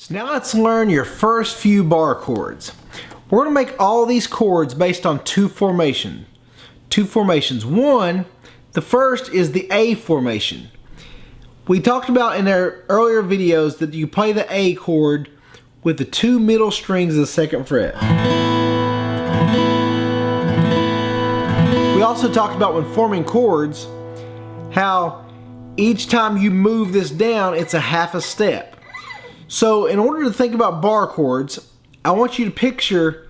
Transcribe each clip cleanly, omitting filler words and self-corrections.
So now let's learn your first few bar chords. We're going to make all these chords based on two formations. One, the first is the A formation. We talked about in our earlier videos that you play the A chord with the two middle strings of the second fret. We also talked about when forming chords, how each time you move this down, it's a half a step. So in order to think about bar chords, I want you to picture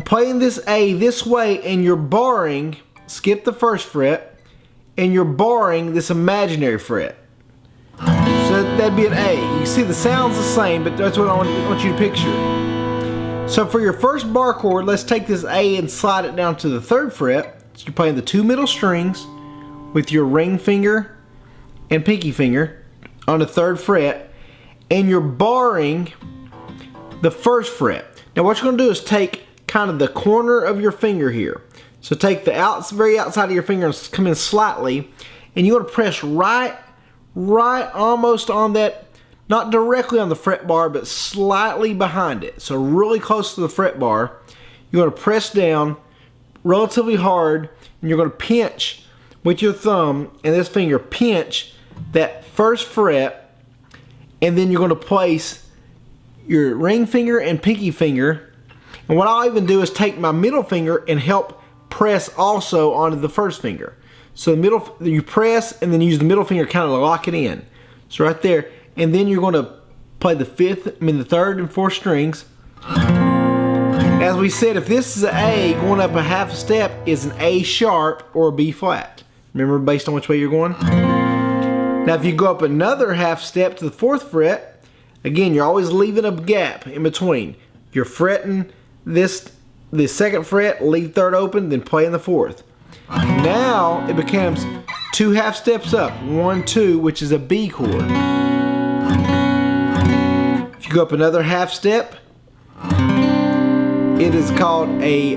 playing this A this way and you're barring, skip the first fret, and you're barring this imaginary fret. So that'd be an A. You see the sound's the same, but that's what I want you to picture. So for your first bar chord, let's take this A and slide it down to the third fret. So you're playing the two middle strings with your ring finger and pinky finger on the third fret, and you're barring the first fret. Now what you're going to do is take kind of the corner of your finger here. So take the very outside of your finger and come in slightly, and you want to press right almost on that, not directly on the fret bar, but slightly behind it. So really close to the fret bar. You're going to press down relatively hard, and you're going to pinch with your thumb and this finger, pinch that first fret, and then you're going to place your ring finger and pinky finger. And what I'll even do is take my middle finger and help press also onto the first finger. So the middle, you press and then use the middle finger kind of lock it in. So right there, and then you're going to play the third and fourth strings. As we said, if this is an A, going up a half a step is an A sharp or a B flat. Remember, based on which way you're going. Now if you go up another half step to the fourth fret, again, you're always leaving a gap in between. You're fretting the second fret, leave third open, then play in the fourth. Now it becomes two half steps up, 1, 2, which is a B chord. If you go up another half step, it is called a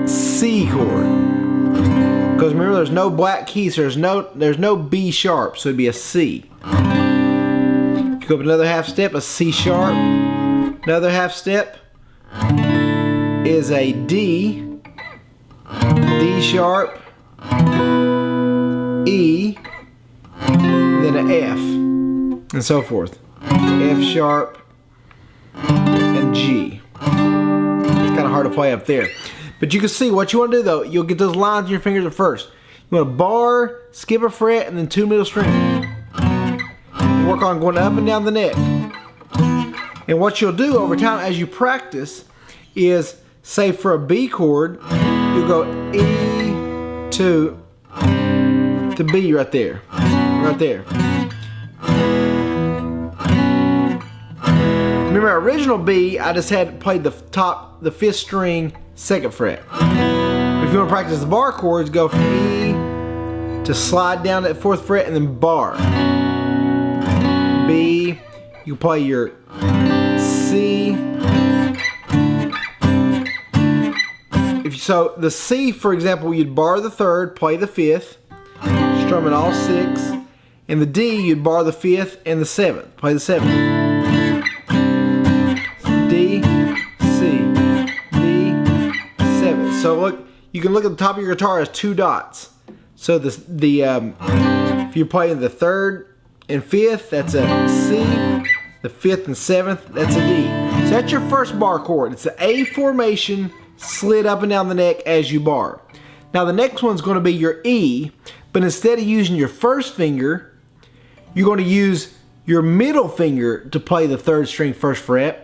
C chord. Because remember, there's no black keys, so there's no B sharp, so it'd be a C. If you go up another half step, a C sharp. Another half step is a D, D sharp, E, then an F, and so forth. F sharp, and G. It's kind of hard to play up there. But you can see what you want to do though, you'll get those lines in your fingers at first. You want to bar, skip a fret, and then two middle strings. Work on going up and down the neck. And what you'll do over time as you practice is, say for a B chord, you'll go E to B right there. Right there. Remember our original B, I just had played the fifth string, second fret. If you want to practice the bar chords, go from E to slide down that fourth fret and then bar. B, you play your C. So the C, for example, you'd bar the third, play the fifth, strumming all six. And the D, you'd bar the fifth and the seventh, play the seventh. D, C, D, seventh. So look, you can look at the top of your guitar as two dots. So if you're playing the third and fifth, that's a C. The fifth and seventh, that's a D. So that's your first bar chord. It's an A formation, slid up and down the neck as you bar. Now the next one's going to be your E, but instead of using your first finger, you're going to use your middle finger to play the third string first fret,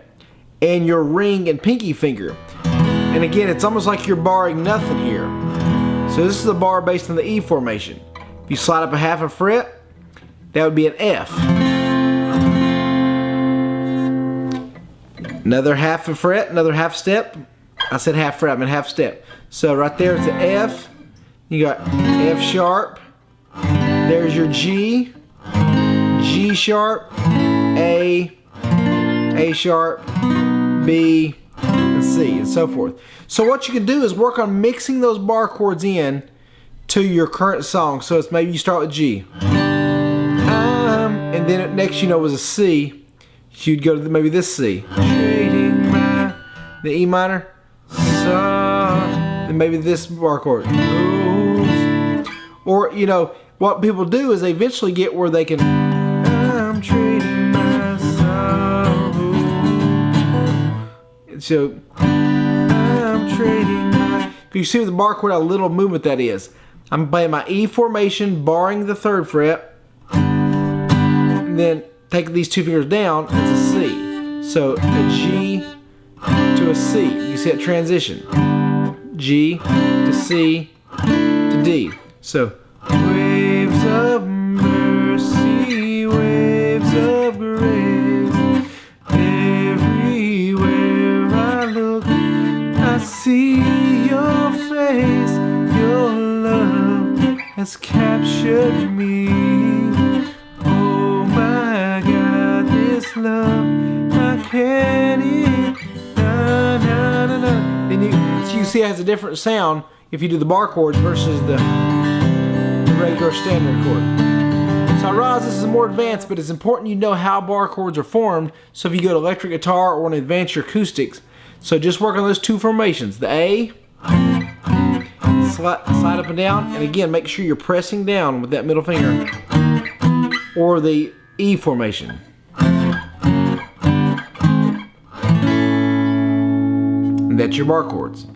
and your ring and pinky finger. And again, it's almost like you're barring nothing here. So this is a bar based on the E formation. If you slide up a half a fret, that would be an F. Another half a fret, another half step. I said half fret, I meant half step. So right there it's an F. You got F sharp. There's your G. G sharp. A sharp. B. And C, and so forth. So what you can do is work on mixing those bar chords in to your current song. So it's maybe you start with G. And then next was a C. you'd go to maybe this C. Trading my, the E minor, and maybe this bar chord. Or, you know, what people do is they eventually get where they can, I'm trading my sorrow. So, I'm trading my, you see with the bar chord how little movement that is. I'm playing my E formation, barring the 3rd fret, and then take these 2 fingers down, it's a C. So a G to a C. You see that transition. G to C to D. So waves of mercy, waves of grace. Everywhere I look, I see your face. Your love has captured me. Oh my God, this love I can't eat. Na, na, na, na. Then so you see it has a different sound if you do the bar chords versus the regular standard chord. So I realize this is more advanced, but it's important you know how bar chords are formed. So if you go to electric guitar or want to advance your acoustics, so just work on those 2 formations. The A, slide up and down, and again make sure you're pressing down with that middle finger, or the E formation. And that's your bar chords.